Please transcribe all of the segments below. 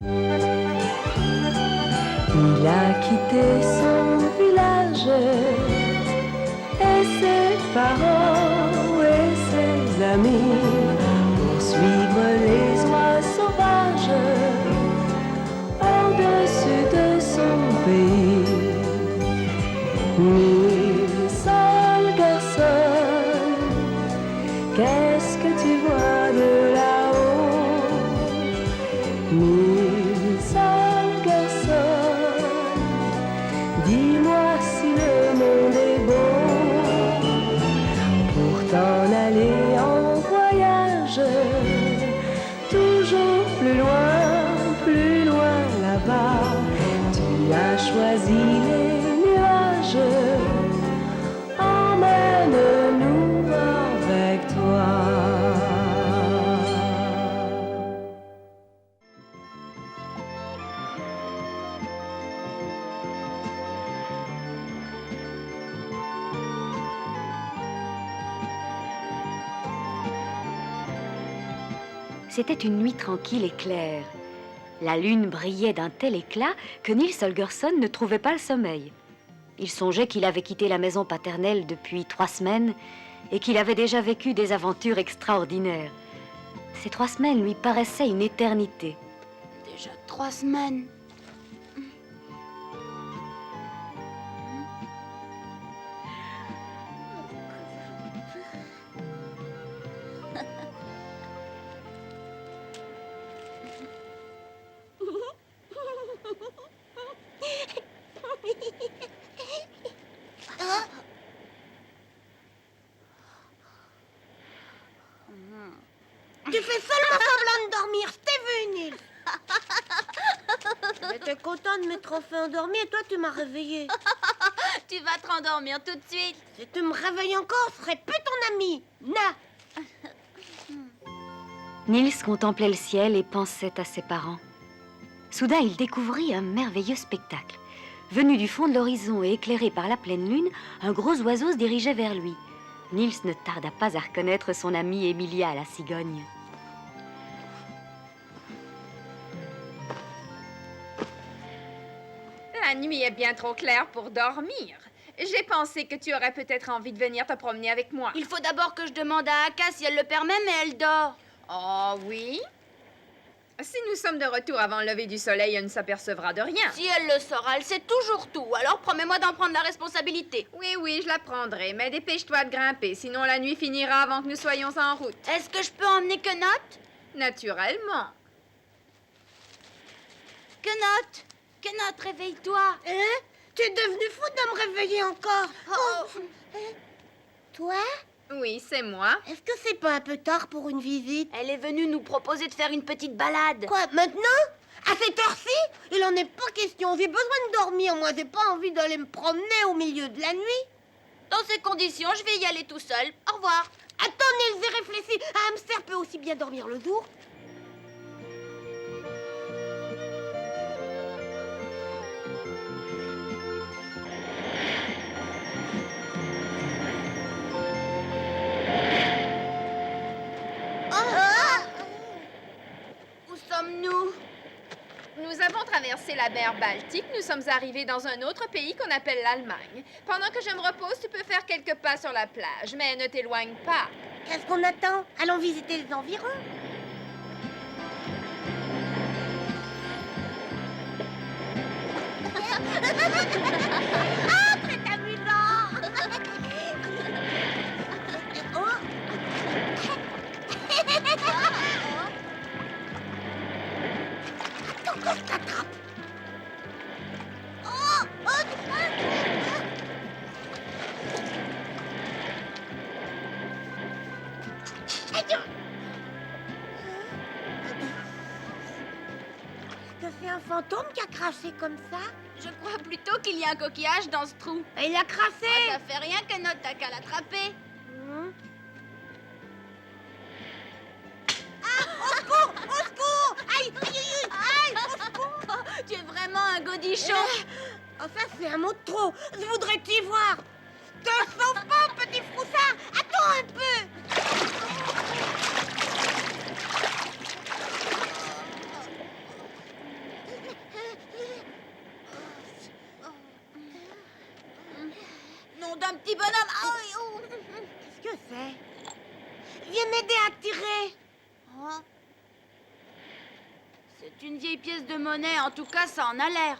Il a quitté son village et ses parents et ses amis pour suivre les oies sauvages au-dessus de son pays. Mille seuls garçons, qu'est-ce que tu vois de là-haut? Mille seuls garçons, dis-moi si le monde est beau pour t'en aller en voyage, toujours plus loin là-bas. Tu as choisi les nuages, emmène-nous avec toi. C'était une nuit tranquille et claire. La lune brillait d'un tel éclat que Niels Holgersson ne trouvait pas le sommeil. Il songeait qu'il avait quitté la maison paternelle depuis 3 semaines et qu'il avait déjà vécu des aventures extraordinaires. Ces 3 semaines lui paraissaient une éternité. Déjà 3 semaines. Tu fais seulement semblant de dormir, je t'ai vu, Nils. J'étais content de m'être enfin endormi et toi tu m'as réveillé. Tu vas te rendormir tout de suite. Si tu me réveilles encore, je serai plus ton ami. Na. Niels contemplait le ciel et pensait à ses parents. Soudain, il découvrit un merveilleux spectacle. Venu du fond de l'horizon et éclairé par la pleine lune, un gros oiseau se dirigeait vers lui. Niels ne tarda pas à reconnaître son amie Emilia la cigogne. La nuit est bien trop claire pour dormir. J'ai pensé que tu aurais peut-être envie de venir te promener avec moi. Il faut d'abord que je demande à Aka si elle le permet, mais elle dort. Oh oui? Si nous sommes de retour avant le lever du soleil, elle ne s'apercevra de rien. Si elle le saura, elle sait toujours tout. Alors promets-moi d'en prendre la responsabilité. Oui, je la prendrai, mais dépêche-toi de grimper, sinon la nuit finira avant que nous soyons en route. Est-ce que je peux emmener Quenotte? Naturellement. Quenotte! Quenotte, réveille-toi! Hein? Tu es devenu fou de me réveiller encore. Toi? Oui, c'est moi. Est-ce que c'est pas un peu tard pour une visite? Elle est venue nous proposer de faire une petite balade. Quoi, maintenant? À cette heure-ci? Il en est pas question. J'ai besoin de dormir. Moi, j'ai pas envie d'aller me promener au milieu de la nuit. Dans ces conditions, je vais y aller tout seul. Au revoir. Attends, Nils, j'ai réfléchi. Un hamster peut aussi bien dormir le jour. Où sommes-nous? Nous avons traversé la mer Baltique. Nous sommes arrivés dans un autre pays qu'on appelle l'Allemagne. Pendant que je me repose, tu peux faire quelques pas sur la plage, mais ne t'éloigne pas. Qu'est-ce qu'on attend? Allons visiter les environs. Ah, c'est amusant! Oh. Attends que je t'attrape. Oh, que c'est un fantôme qui a craché comme ça? Je crois plutôt qu'il y a un coquillage dans ce trou. Et il a craché! Ça fait rien, Quenotte, t'as qu'à l'attraper. Au secours! Au secours! Aïe! Aïe! Aïe! Aïe! Au secours! Tu es vraiment un godichon. Enfin, c'est un mot de trop. Je voudrais t'y voir. Te sauve pas, petit froussard. Attends un peu. d'un petit bonhomme. Ah oui, oh. Qu'est-ce que c'est? Viens m'aider à tirer. Oh. C'est une vieille pièce de monnaie, en tout cas, ça en a l'air.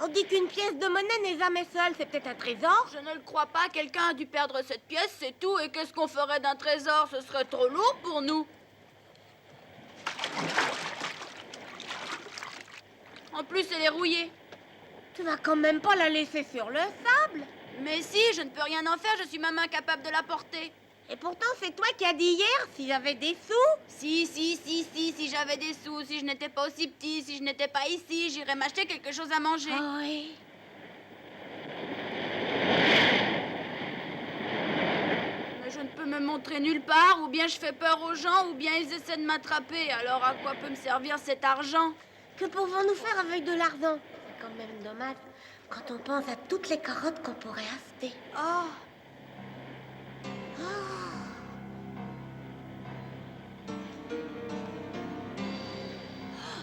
On dit qu'une pièce de monnaie n'est jamais seule, c'est peut-être un trésor. Je ne le crois pas, quelqu'un a dû perdre cette pièce, c'est tout. Et qu'est-ce qu'on ferait d'un trésor? Ce serait trop lourd pour nous. En plus, elle est rouillée. Tu vas quand même pas la laisser sur le sable. Mais si, je ne peux rien en faire, je suis même incapable de la porter. Et pourtant, c'est toi qui as dit hier si j'avais des sous. Si j'avais des sous, si je n'étais pas aussi petit, si je n'étais pas ici, j'irais m'acheter quelque chose à manger. Ah oui. Mais je ne peux me montrer nulle part, ou bien je fais peur aux gens, ou bien ils essaient de m'attraper. Alors à quoi peut me servir cet argent? Que pouvons-nous faire avec de l'argent? C'est quand même dommage quand on pense à toutes les carottes qu'on pourrait acheter. Oh,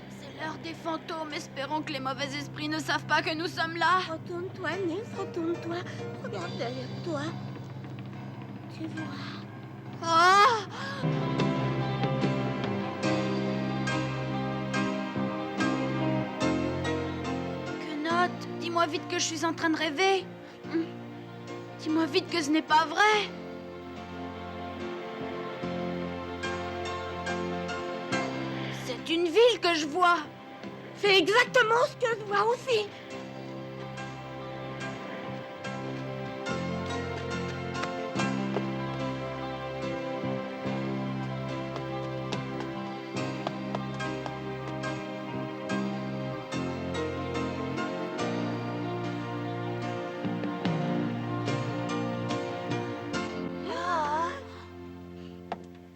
c'est l'heure des fantômes. Espérons que les mauvais esprits ne savent pas que nous sommes là. Retourne-toi, Nils, retourne-toi. Regarde derrière toi. Tu vois. Oh! Quenotte, dis-moi vite que je suis en train de rêver. Dis-moi vite que ce n'est pas vrai. C'est une ville que je vois. C'est exactement ce que je vois aussi.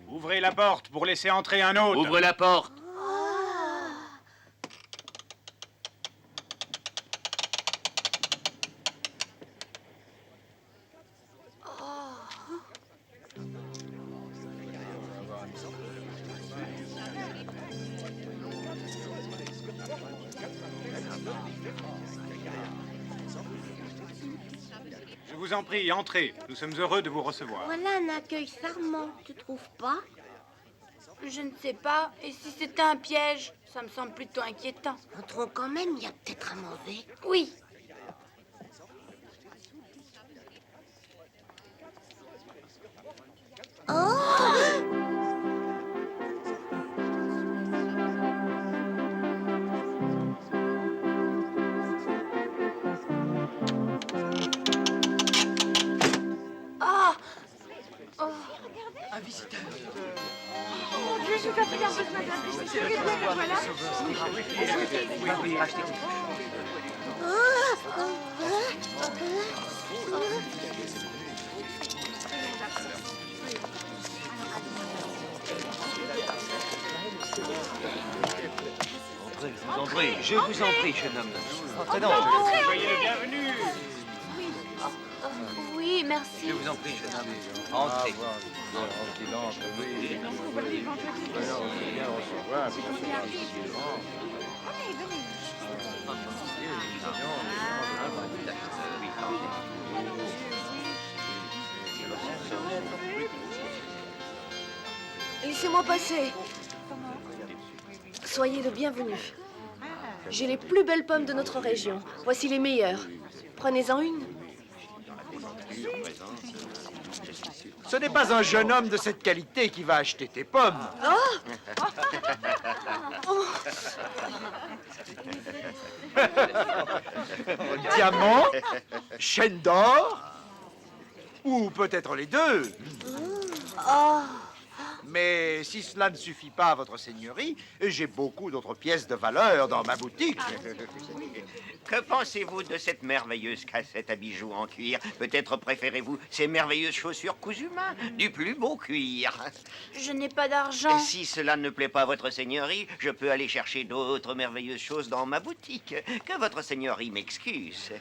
Ouvrez la porte pour laisser entrer un autre. Ouvrez la porte. Je vous en prie, entrez. Nous sommes heureux de vous recevoir. Voilà un accueil charmant, tu trouves pas? Je ne sais pas. Et si c'était un piège? Ça me semble plutôt inquiétant. Entrons quand même, il y a peut-être à manger. Oui. Ah! Un visiteur. Je vous en prie, jeune homme. Entrez donc. Soyez le bienvenu. Oui, merci. Je vous en prie, jeune homme. Entrez. Laissez-moi passer. Soyez le bienvenu. J'ai les plus belles pommes de notre région. Voici les meilleures. Prenez-en une. Ce n'est pas un jeune homme de cette qualité qui va acheter tes pommes. Diamant, chaîne d'or, ou peut-être les deux. Mais si cela ne suffit pas à votre seigneurie, j'ai beaucoup d'autres pièces de valeur dans ma boutique. Que pensez-vous de cette merveilleuse cassette à bijoux en cuir? Peut-être préférez-vous ces merveilleuses chaussures cousues main, du plus beau cuir. Je n'ai pas d'argent. Si cela ne plaît pas à votre seigneurie, je peux aller chercher d'autres merveilleuses choses dans ma boutique. Que votre seigneurie m'excuse.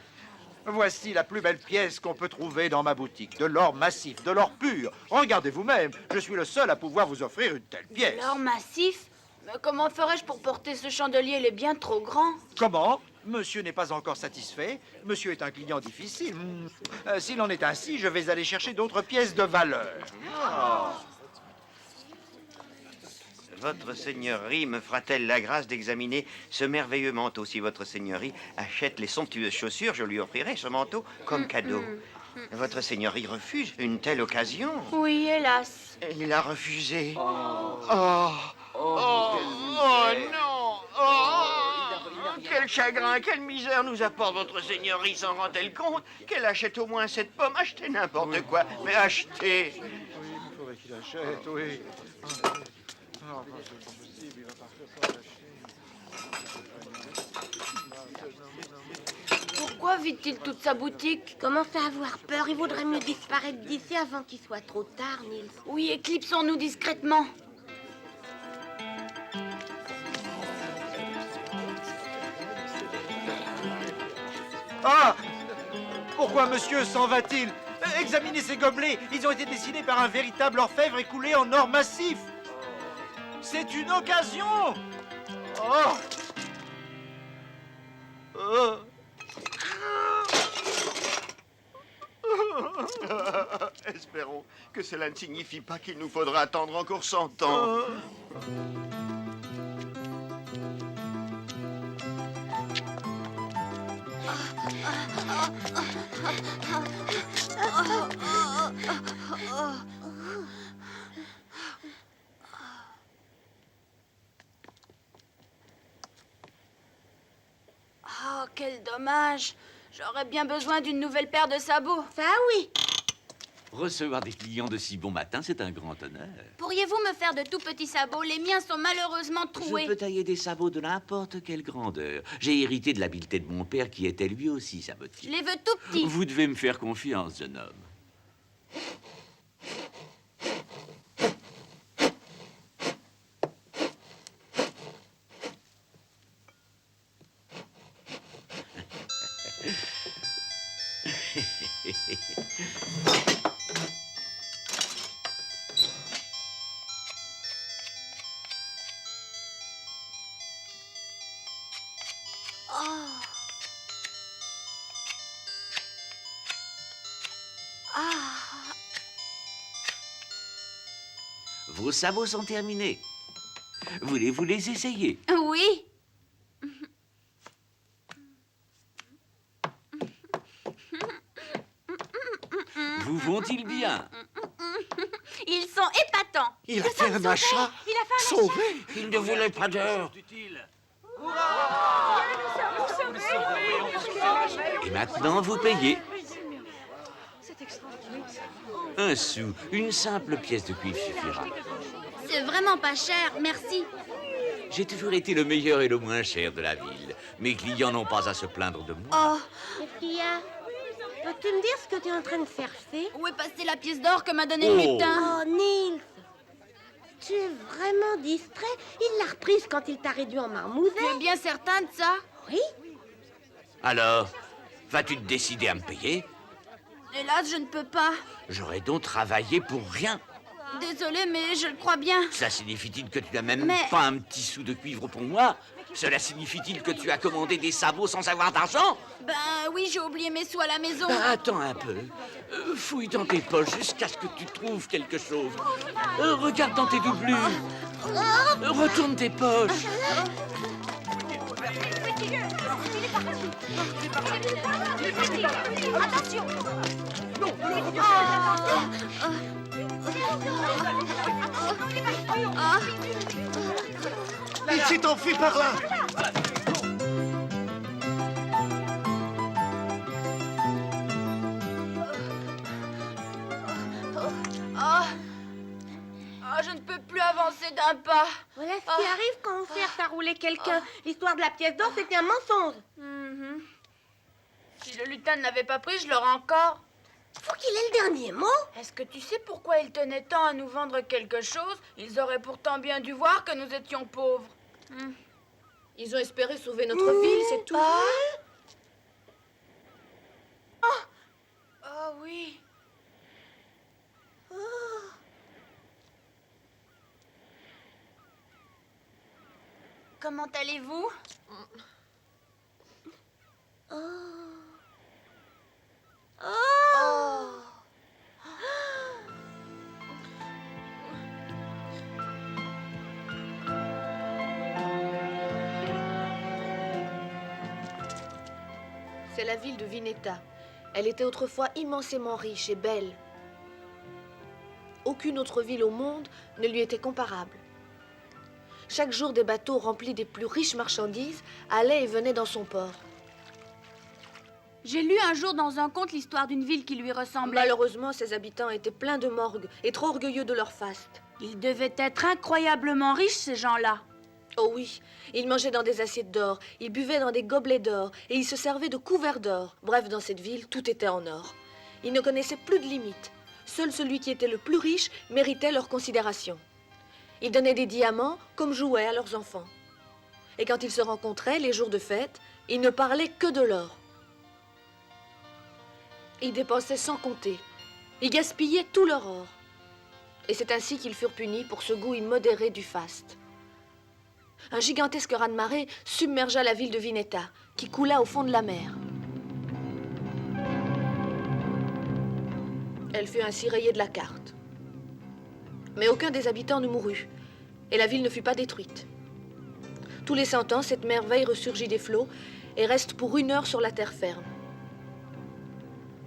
Voici la plus belle pièce qu'on peut trouver dans ma boutique. De l'or massif, de l'or pur. Regardez vous-même, je suis le seul à pouvoir vous offrir une telle pièce. L'or massif? Mais comment ferais-je pour porter ce chandelier? Il est bien trop grand. Comment? Monsieur n'est pas encore satisfait. Monsieur est un client difficile. S'il en est ainsi, je vais aller chercher d'autres pièces de valeur. Votre Seigneurie me fera-t-elle la grâce d'examiner ce merveilleux manteau? Si votre Seigneurie achète les somptueuses chaussures, je lui offrirai ce manteau comme cadeau. Votre Seigneurie refuse une telle occasion? Oui, hélas. Il a refusé. Oh non! Quel chagrin, quelle misère nous apporte votre Seigneurie, s'en rend-elle compte? Qu'elle achète au moins cette pomme, achetez n'importe quoi, mais achetez! Oui, il faudrait qu'il achète, oui. Non, c'est pas possible, il va partir sans acheter. Pourquoi vide-t-il toute sa boutique? Commence à avoir peur. Il vaudrait mieux disparaître d'ici avant qu'il soit trop tard, Nils. Oui, éclipsons-nous discrètement. Ah! Pourquoi monsieur s'en va-t-il? Examinez ces gobelets. Ils ont été dessinés par un véritable orfèvre et coulés en or massif. C'est une occasion! Oh! Oh! Espérons que cela ne signifie pas qu'il nous faudra attendre encore 100 ans. Oh, quel dommage. J'aurais bien besoin d'une nouvelle paire de sabots. Ça, oui. Recevoir des clients de si bon matin, c'est un grand honneur. Pourriez-vous me faire de tout petits sabots? Les miens sont malheureusement troués. Je peux tailler des sabots de n'importe quelle grandeur. J'ai hérité de l'habileté de mon père qui était lui aussi Je sabotier. les veux tout petits. Vous devez me faire confiance, jeune homme. Vos sabots sont terminés. Voulez-vous les essayer? Oui. Vous vont-ils bien? Ils sont épatants. Il a fait un achat. Il a fait un Sauvé. Il ne voulait pas d'heure. Et maintenant, vous payez. Un sou, une simple pièce de cuivre suffira. C'est vraiment pas cher, merci. J'ai toujours été le meilleur et le moins cher de la ville. Mes clients n'ont pas à se plaindre de moi. Oh, Qu'est-ce qu'il y a? Peux-tu me dire ce que tu es en train de chercher? où est passée la pièce d'or que m'a donnée le Oh. lutin? Oh, Nils. Tu es vraiment distrait. Il l'a reprise quand il t'a réduit en marmouset. Tu es bien certain de ça? Oui. Alors, vas-tu te décider à me payer? Hélas, je ne peux pas. J'aurais donc travaillé pour rien. Désolée, mais je le crois bien. Cela signifie-t-il que tu n'as même Mais- pas un petit sou de cuivre pour moi? Cela signifie-t-il que tu as commandé des sabots sans avoir d'argent? Ben oui, j'ai oublié mes sous à la maison. Attends un peu. Fouille dans tes poches jusqu'à ce que tu trouves quelque chose. Regarde dans tes doublures. Retourne tes poches. Il s'est enfui par là. Je ne peux plus avancer d'un pas. Voilà ce qui arrive quand on cherche à rouler quelqu'un. L'histoire de la pièce d'or, c'était un mensonge. Mhm. Si le lutin ne l'avait pas pris, je l'aurais encore. Faut qu'il ait le dernier mot. Est-ce que tu sais pourquoi ils tenaient tant à nous vendre quelque chose? Ils auraient pourtant bien dû voir que nous étions pauvres. Ils ont espéré sauver notre ville, c'est tout. Oh oui. Comment allez-vous? C'est la ville de Vineta. Elle était autrefois immensément riche et belle. Aucune autre ville au monde ne lui était comparable. Chaque jour, des bateaux remplis des plus riches marchandises allaient et venaient dans son port. J'ai lu un jour dans un conte l'histoire d'une ville qui lui ressemblait. Malheureusement, ses habitants étaient pleins de morgue et trop orgueilleux de leur faste. Ils devaient être incroyablement riches, ces gens-là. Oh oui, ils mangeaient dans des assiettes d'or, ils buvaient dans des gobelets d'or et ils se servaient de couverts d'or. Bref, dans cette ville, tout était en or. Ils ne connaissaient plus de limites. Seul celui qui était le plus riche méritait leur considération. Ils donnaient des diamants comme jouets à leurs enfants. Et quand ils se rencontraient, les jours de fête, ils ne parlaient que de l'or. Ils dépensaient sans compter. Ils gaspillaient tout leur or. Et c'est ainsi qu'ils furent punis pour ce goût immodéré du faste. Un gigantesque raz-de-marée submergea la ville de Vineta, qui coula au fond de la mer. Elle fut ainsi rayée de la carte. Mais aucun des habitants ne mourut, et la ville ne fut pas détruite. Tous les 100 ans, cette merveille ressurgit des flots et reste pour 1 heure sur la terre ferme.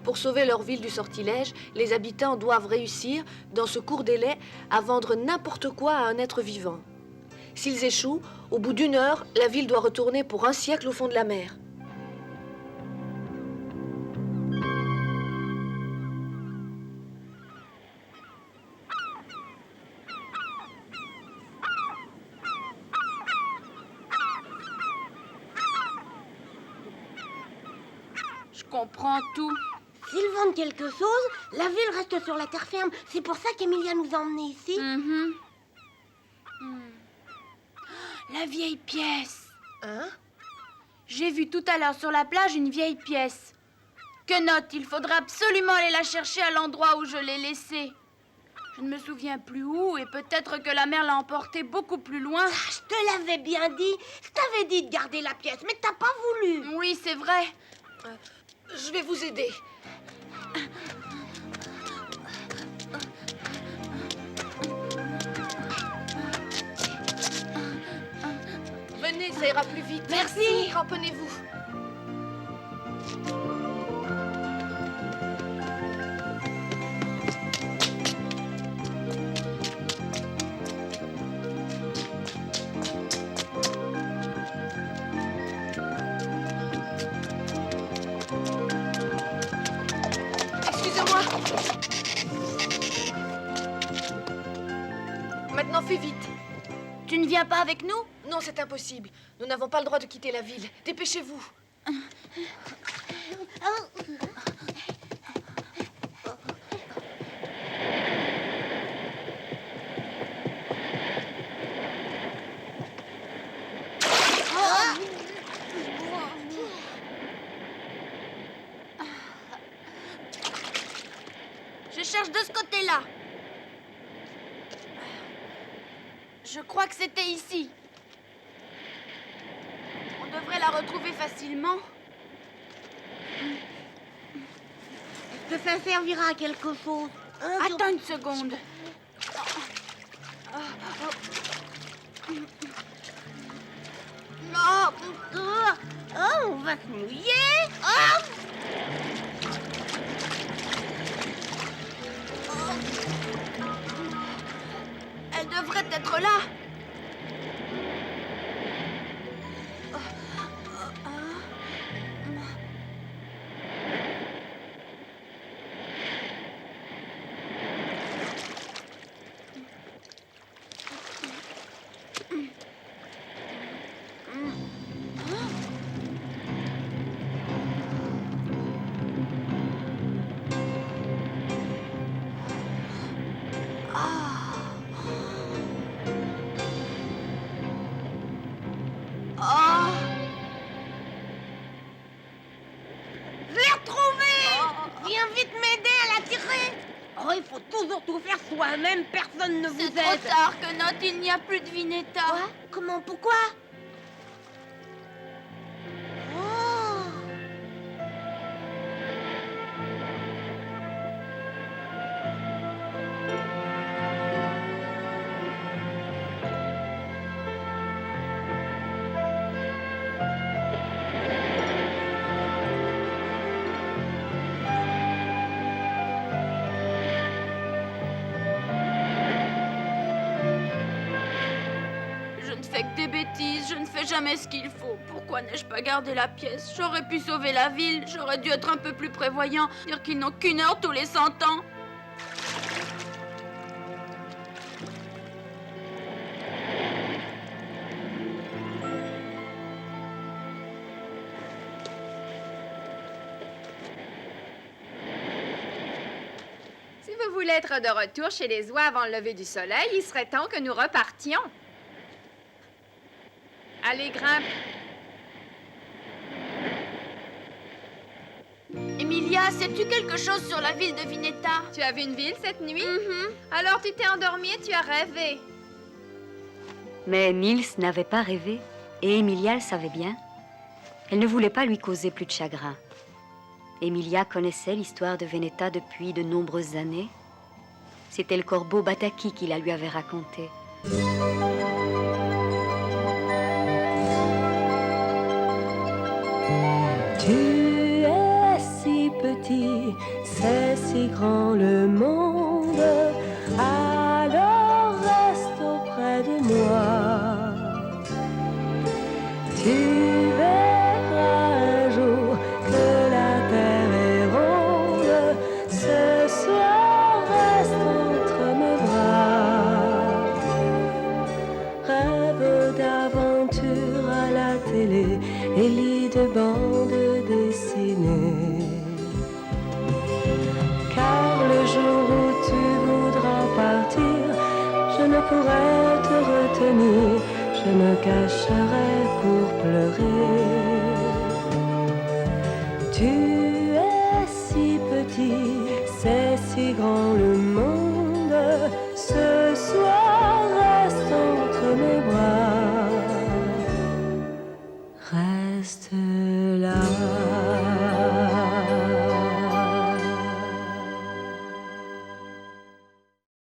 Pour sauver leur ville du sortilège, les habitants doivent réussir, dans ce court délai, à vendre n'importe quoi à un être vivant. S'ils échouent, au bout d'1 heure, la ville doit retourner pour 1 siècle au fond de la mer. Je comprends tout. S'ils vendent quelque chose, la ville reste sur la terre ferme. C'est pour ça qu'Emilia nous a emmenés ici. La vieille pièce. Hein? J'ai vu tout à l'heure sur la plage une vieille pièce. Que note, il faudra absolument aller la chercher à l'endroit où je l'ai laissée. Je ne me souviens plus où et peut-être que la mer l'a emportée beaucoup plus loin. Ah, je te l'avais bien dit. Je t'avais dit de garder la pièce, mais t'as pas voulu. Oui, c'est vrai. Je vais vous aider. Venez, ça ira plus vite. Merci. Cramponnez-vous. Excusez-moi. Maintenant, fais vite. Tu ne viens pas avec nous? Non, c'est impossible. Nous n'avons pas le droit de quitter la ville. Dépêchez-vous. Je cherche de ce côté-là. Je crois que c'était ici. On devrait la retrouver facilement. Est-ce que ça servira à quelque chose? Attends une seconde. On va se mouiller. Oh! Elle devrait être là. Je l'ai retrouvée. Viens vite m'aider à la tirer. Oh, il faut toujours tout faire soi-même. Personne ne vous C'est aide. trop tard, que note, il n'y a plus de Vineta. Quoi? Comment? Pourquoi? Oh! que des bêtises, je ne fais jamais ce qu'il faut. Pourquoi n'ai-je pas gardé la pièce? J'aurais pu sauver la ville, j'aurais dû être un peu plus prévoyant, dire qu'ils n'ont qu'une heure tous les 100 ans. Si vous voulez être de retour chez les oies avant le lever du soleil, il serait temps que nous repartions. Allez, grimpe. Emilia, sais-tu quelque chose sur la ville de Vineta? Tu as vu une ville cette nuit? Alors tu t'es endormie et tu as rêvé. Mais Niels n'avait pas rêvé, et Emilia le savait bien. Elle ne voulait pas lui causer plus de chagrin. Emilia connaissait l'histoire de Vineta depuis de nombreuses années. C'était le corbeau Bataki qui la lui avait racontée. Tu es si petit, c'est si grand le monde, alors reste auprès de moi. Tu verras un jour que la terre est ronde, ce soir reste entre mes bras. Rêve d'aventure à la télé et lit de bandes dessinées. Car le jour où tu voudras partir, je ne pourrai te retenir, je me cacherai pour pleurer. Tu es si petit, c'est si grand le monde.